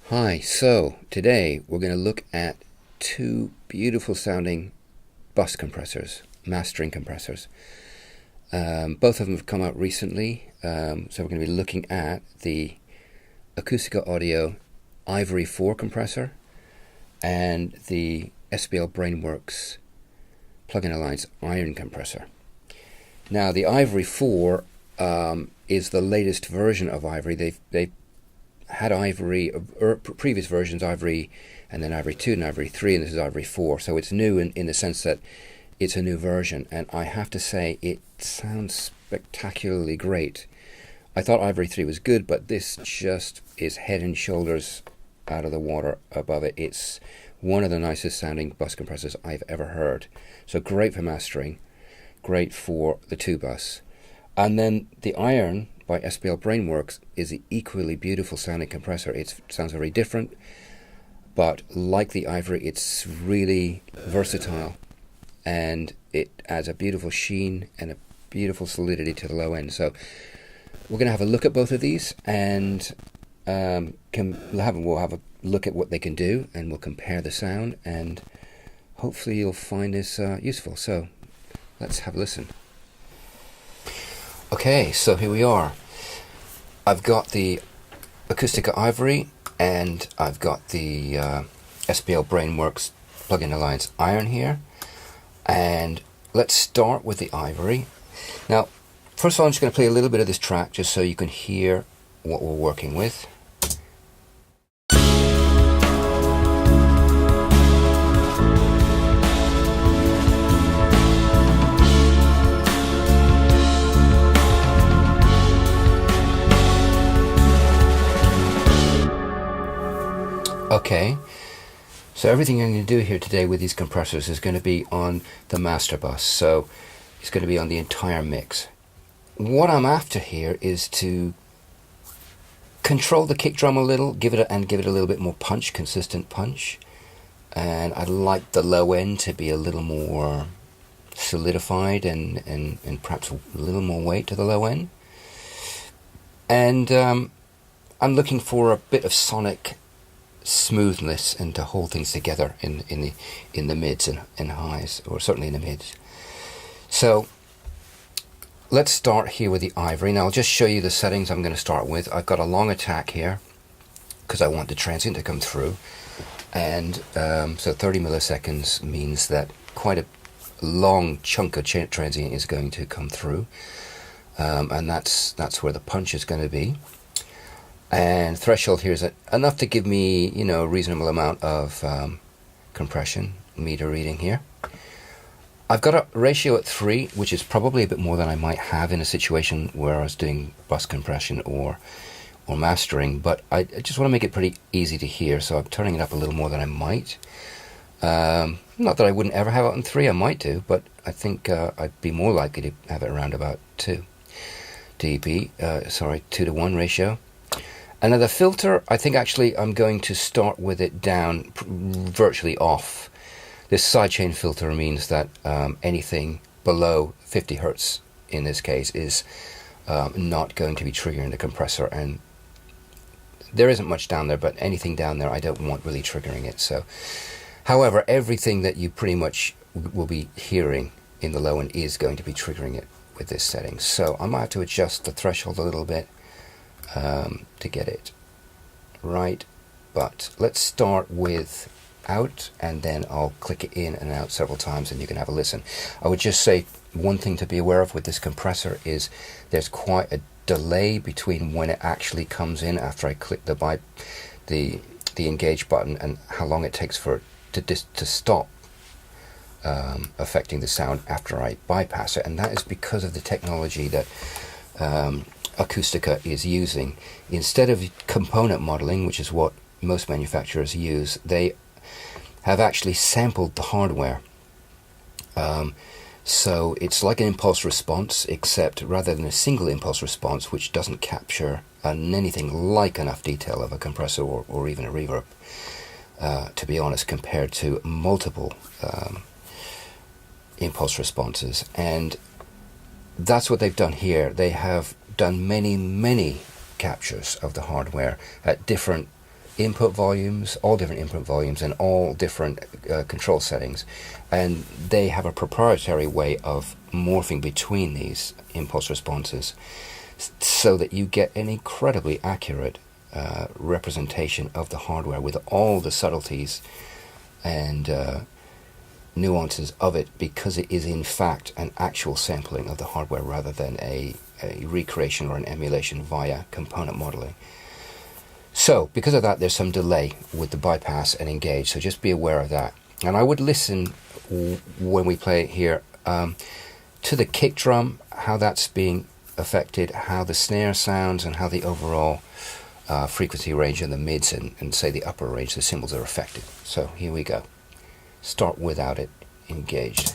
Hi, so today we're going to look at two beautiful sounding bus compressors, mastering compressors. Both of them have come out recently, so we're going to be looking at the Acustica Audio Ivory 4 compressor and the SPL Brainworx Plug-in Alliance Iron compressor. Now the Ivory 4 is the latest version of Ivory. They've had Ivory, previous versions, Ivory, and then Ivory 2 and Ivory 3, and this is Ivory 4. So it's new in the sense that it's a new version, and I have to say it sounds spectacularly great. I thought Ivory 3 was good, but this just is head and shoulders out of the water above it. It's one of the nicest sounding bus compressors I've ever heard. So great for mastering, great for the 2-bus. And then the Iron by SPL Brainworx is the equally beautiful sounding compressor. It sounds very different, but like the Ivory, it's really versatile, and it adds a beautiful sheen and a beautiful solidity to the low end. So we're going to have a look at both of these, and we'll have a look at what they can do, and we'll compare the sound, and hopefully you'll find this useful. So let's have a listen. Okay, so here we are. I've got the Acustica Ivory and I've got the SPL Brainworx Plug-in Alliance Iron here. And let's start with the Ivory. Now, first of all, I'm just going to play a little bit of this track just so you can hear what we're working with. Okay, so everything I'm going to do here today with these compressors is going to be on the master bus, so it's going to be on the entire mix. What I'm after here is to control the kick drum a little, give it a little bit more punch, consistent punch, and I'd like the low end to be a little more solidified and perhaps a little more weight to the low end. And I'm looking for a bit of sonic smoothness and to hold things together in the mids and highs, or certainly in the mids. So let's start here with the Ivory. Now I'll just show you the settings I'm going to start with. I've got a long attack here because I want the transient to come through, and so 30 milliseconds means that quite a long chunk of transient is going to come through, and that's where the punch is going to be. And threshold here is enough to give me, a reasonable amount of compression, meter reading here. I've got a ratio at 3, which is probably a bit more than I might have in a situation where I was doing bus compression or mastering, but I just want to make it pretty easy to hear, so I'm turning it up a little more than I might. Not that I wouldn't ever have it on 3, I might do, but I think I'd be more likely to have it around about 2 dB, 2 to 1 ratio. And the filter, I think actually I'm going to start with it down virtually off. This sidechain filter means that anything below 50 Hertz in this case is not going to be triggering the compressor, and there isn't much down there, but anything down there I don't want really triggering it. So, however, everything that you pretty much will be hearing in the low end is going to be triggering it with this setting. So I might have to adjust the threshold a little bit to get it right, but let's start with out, and then I'll click it in and out several times and you can have a listen. I would just say one thing to be aware of with this compressor is there's quite a delay between when it actually comes in after I click the engage button and how long it takes for it to stop affecting the sound after I bypass it, and that is because of the technology that Acustica is using. Instead of component modeling, which is what most manufacturers use, they have actually sampled the hardware. So it's like an impulse response, except rather than a single impulse response, which doesn't capture anything like enough detail of a compressor or even a reverb, to be honest, compared to multiple impulse responses. And that's what they've done here. They have done many captures of the hardware at different input volumes, all different input volumes, and all different control settings, and they have a proprietary way of morphing between these impulse responses so that you get an incredibly accurate representation of the hardware with all the subtleties and nuances of it, because it is in fact an actual sampling of the hardware rather than a recreation or an emulation via component modeling. So because of that, there's some delay with the bypass and engage, so just be aware of that. And I would listen when we play it here to the kick drum, how that's being affected, how the snare sounds, and how the overall frequency range in the mids and say the upper range, the cymbals are affected. So here we go. Start without it engaged.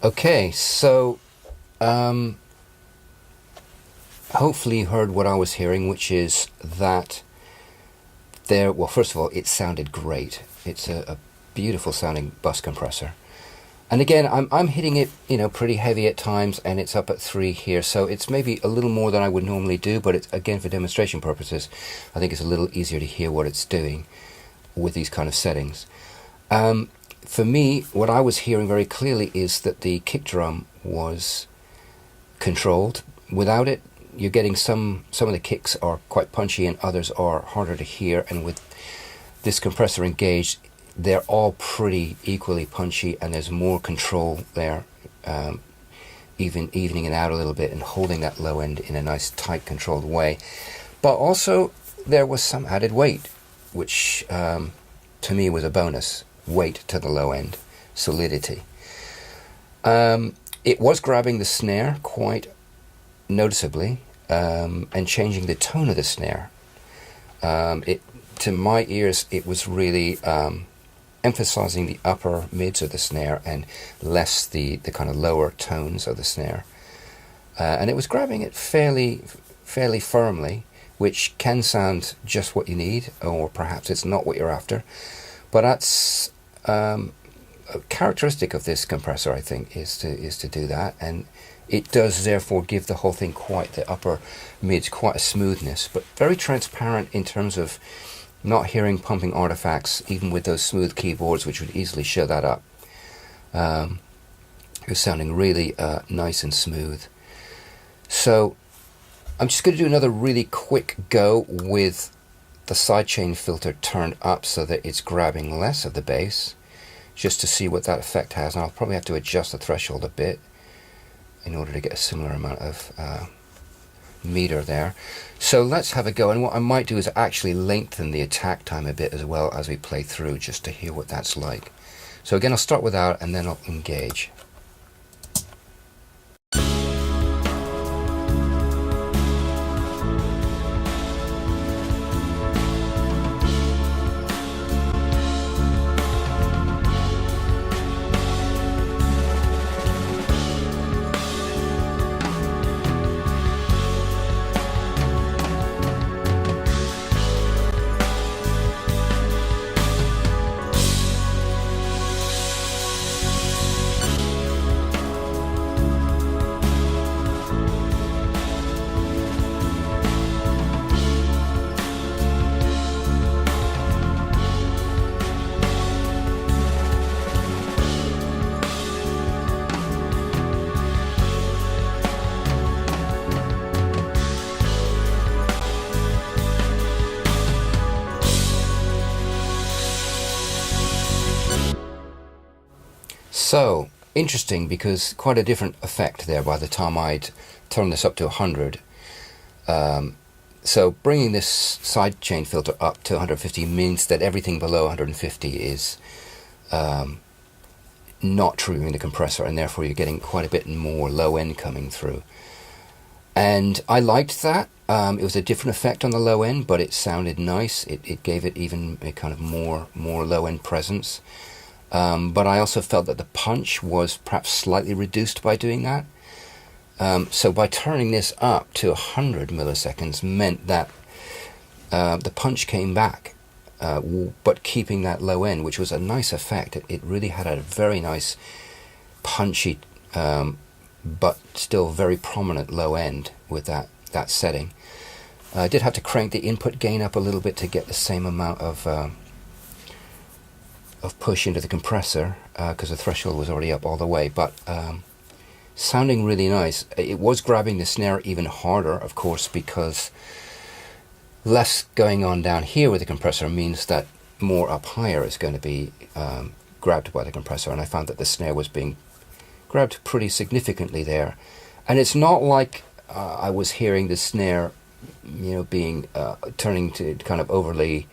Okay, so hopefully you heard what I was hearing, which is that well, first of all, it sounded great. It's a beautiful sounding bus compressor. And again, I'm hitting it, pretty heavy at times, and it's up at 3 here, so it's maybe a little more than I would normally do, but it's, again, for demonstration purposes, I think it's a little easier to hear what it's doing with these kind of settings. For me, what I was hearing very clearly is that the kick drum was controlled. Without it, you're getting some of the kicks are quite punchy and others are harder to hear, and with this compressor engaged, they're all pretty equally punchy, and there's more control there, even evening it out a little bit and holding that low end in a nice tight controlled way. But also there was some added weight, which to me was a bonus. Weight to the low end, solidity. It was grabbing the snare quite noticeably and changing the tone of the snare. To my ears, it was really emphasizing the upper mids of the snare and less the kind of lower tones of the snare. And it was grabbing it fairly firmly, which can sound just what you need, or perhaps it's not what you're after. But that's a characteristic of this compressor, I think, is to do that, and it does therefore give the whole thing quite the upper mids, quite a smoothness, but very transparent in terms of not hearing pumping artifacts, even with those smooth keyboards, which would easily show that up. It was sounding really nice and smooth. So I'm just going to do another really quick go with the sidechain filter turned up so that it's grabbing less of the bass, just to see what that effect has. And I'll probably have to adjust the threshold a bit in order to get a similar amount of meter there. So let's have a go, and what I might do is actually lengthen the attack time a bit as well as we play through, just to hear what that's like. So again, I'll start without and then I'll engage. So, interesting, because quite a different effect there by the time I'd turn this up to 100. So bringing this sidechain filter up to 150 means that everything below 150 is not triggering the compressor, and therefore you're getting quite a bit more low end coming through. And I liked that. It was a different effect on the low end, but it sounded nice. It gave it even a kind of more low end presence. But I also felt that the punch was perhaps slightly reduced by doing that. So by turning this up to 100 milliseconds meant that the punch came back, but keeping that low end, which was a nice effect. It really had a very nice punchy, but still very prominent low end with that setting. I did have to crank the input gain up a little bit to get the same amount of push into the compressor, because the threshold was already up all the way, but sounding really nice. It was grabbing the snare even harder, of course, because less going on down here with the compressor means that more up higher is going to be grabbed by the compressor, and I found that the snare was being grabbed pretty significantly there. And it's not like I was hearing the snare, being turning to kind of overly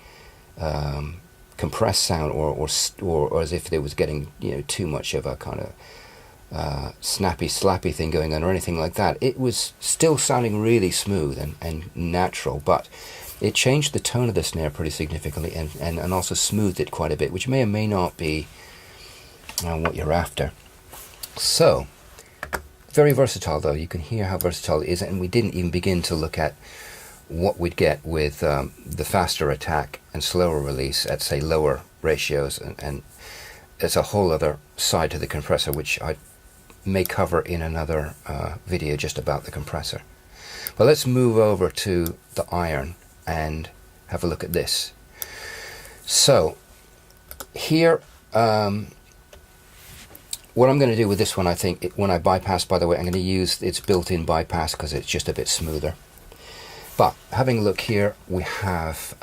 compressed sound, or as if it was getting too much of a kind of snappy slappy thing going on or anything like that. It was still sounding really smooth and natural, but it changed the tone of the snare pretty significantly, and also smoothed it quite a bit, which may or may not be what you're after. So very versatile, though. You can hear how versatile it is, and we didn't even begin to look at what we'd get with the faster attack and slower release at, say, lower ratios, and it's a whole other side to the compressor, which I may cover in another video just about the compressor. But let's move over to the Iron and have a look at this. So here, what I'm going to do with this one, I think, when I bypass, by the way, I'm going to use its built-in bypass because it's just a bit smoother. But having a look here, we have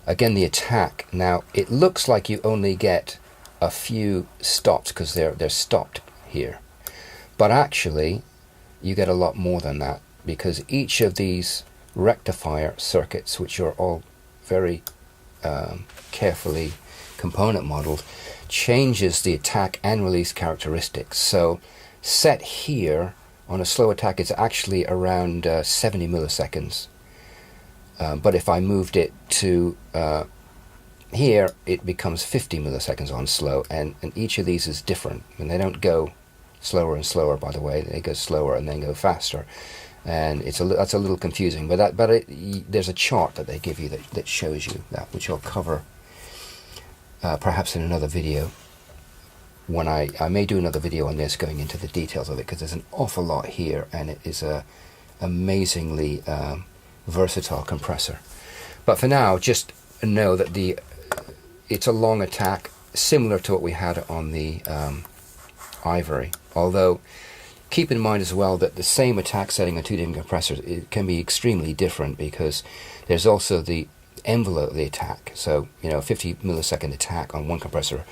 again the attack. Now it looks like you only get a few stops because they're stopped here, but actually you get a lot more than that, because each of these rectifier circuits, which are all very carefully component modeled, changes the attack and release characteristics. So set here on a slow attack, it's actually around 70 milliseconds. But if I moved it to here, it becomes 50 milliseconds on slow, and each of these is different. And they don't go slower and slower, by the way. They go slower and then go faster. And that's a little confusing. But there's a chart that they give you that shows you that, which I'll cover perhaps in another video. When I may do another video on this, going into the details of it, because there's an awful lot here, and it is a amazingly versatile compressor. But for now, just know that it's a long attack, similar to what we had on the Ivory. Although, keep in mind as well that the same attack setting on two different compressors, it can be extremely different, because there's also the envelope of the attack. So, 50 millisecond attack on one compressor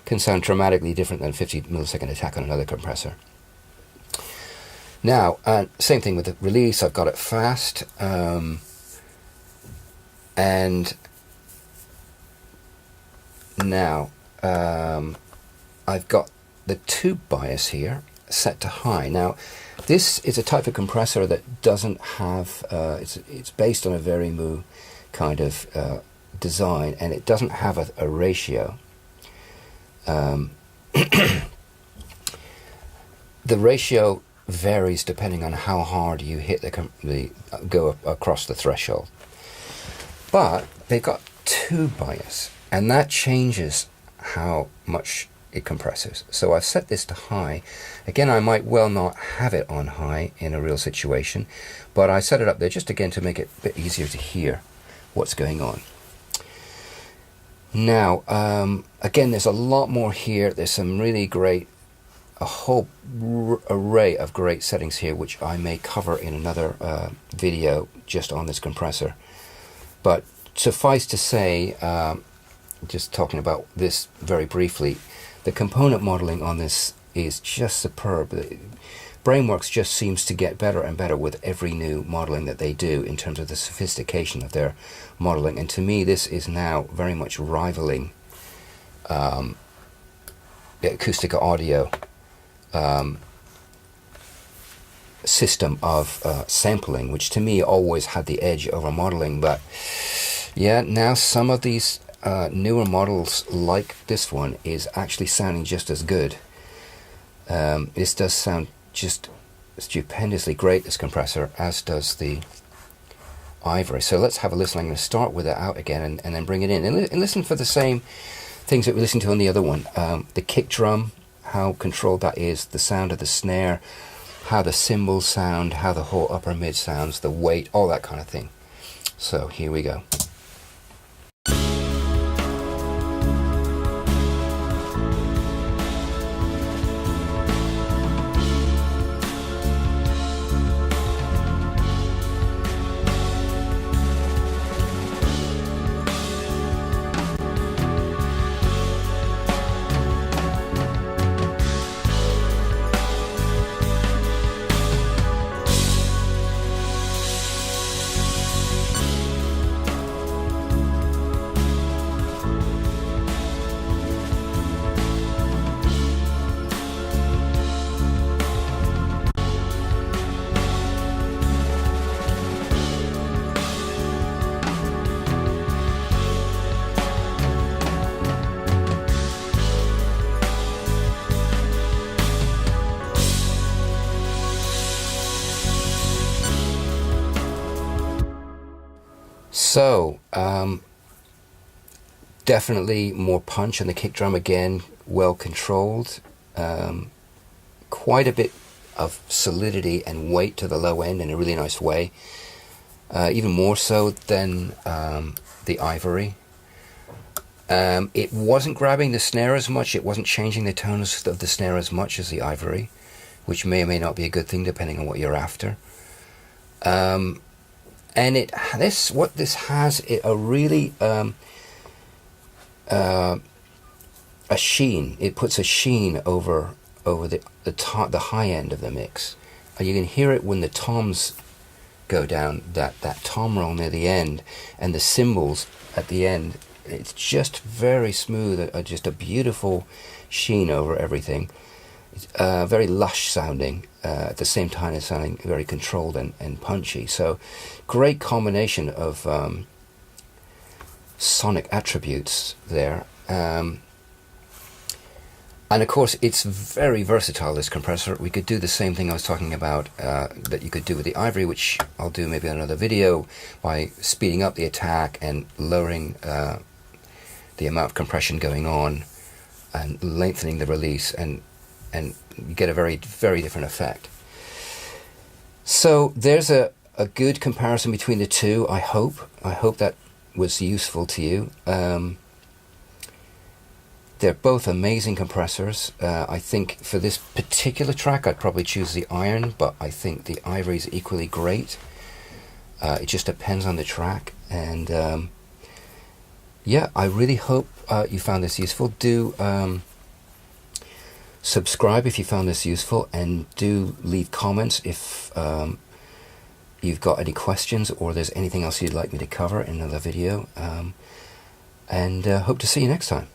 can sound dramatically different than 50 millisecond attack on another compressor. Now, same thing with the release. I've got it fast, and now I've got the tube bias here set to high. Now, this is a type of compressor that doesn't have, it's based on a Verymu kind of design, and it doesn't have a ratio. The ratio varies depending on how hard you hit go across the threshold. But they've got tube bias, and that changes how much it compresses. So I've set this to high. Again, I might well not have it on high in a real situation, but I set it up there just again to make it a bit easier to hear what's going on. Now, again, there's a lot more here. There's some really great, a whole array of great settings here, which I may cover in another video just on this compressor. But suffice to say, just talking about this very briefly, the component modeling on this is just superb. Brainworx just seems to get better and better with every new modeling that they do in terms of the sophistication of their modeling, and to me this is now very much rivaling the Acustica Audio system of sampling, which to me always had the edge over modeling. But yeah, now some of these newer models like this one is actually sounding just as good. This does sound just stupendously great, this compressor, as does the Ivory. So let's have a listen. I'm going to start with it out again and then bring it in and listen for the same things that we listened to on the other one. The kick drum, how controlled that is, the sound of the snare, how the cymbals sound, how the whole upper mid sounds, the weight, all that kind of thing. So here we go. So, definitely more punch on the kick drum again, well controlled, quite a bit of solidity and weight to the low end in a really nice way, even more so than the Ivory. It wasn't grabbing the snare as much, it wasn't changing the tones of the snare as much as the Ivory, which may or may not be a good thing depending on what you're after. And what this has, a really a sheen. It puts a sheen over the high end of the mix. You can hear it when the toms go down, that tom roll near the end, and the cymbals at the end. It's just very smooth, just a beautiful sheen over everything. It's very lush sounding, at the same time as sounding very controlled and punchy. So great combination of sonic attributes there. And of course it's very versatile, this compressor. We could do the same thing I was talking about that you could do with the Ivory, which I'll do maybe in another video, by speeding up the attack and lowering the amount of compression going on and lengthening the release, and you get a very, very different effect. So there's a good comparison between the two, I hope. I hope that was useful to you. They're both amazing compressors. I think for this particular track I'd probably choose the Iron, but I think the Ivory is equally great. It just depends on the track. And yeah, I really hope you found this useful. Do subscribe if you found this useful, and do leave comments if you've got any questions or there's anything else you'd like me to cover in another video. And hope to see you next time.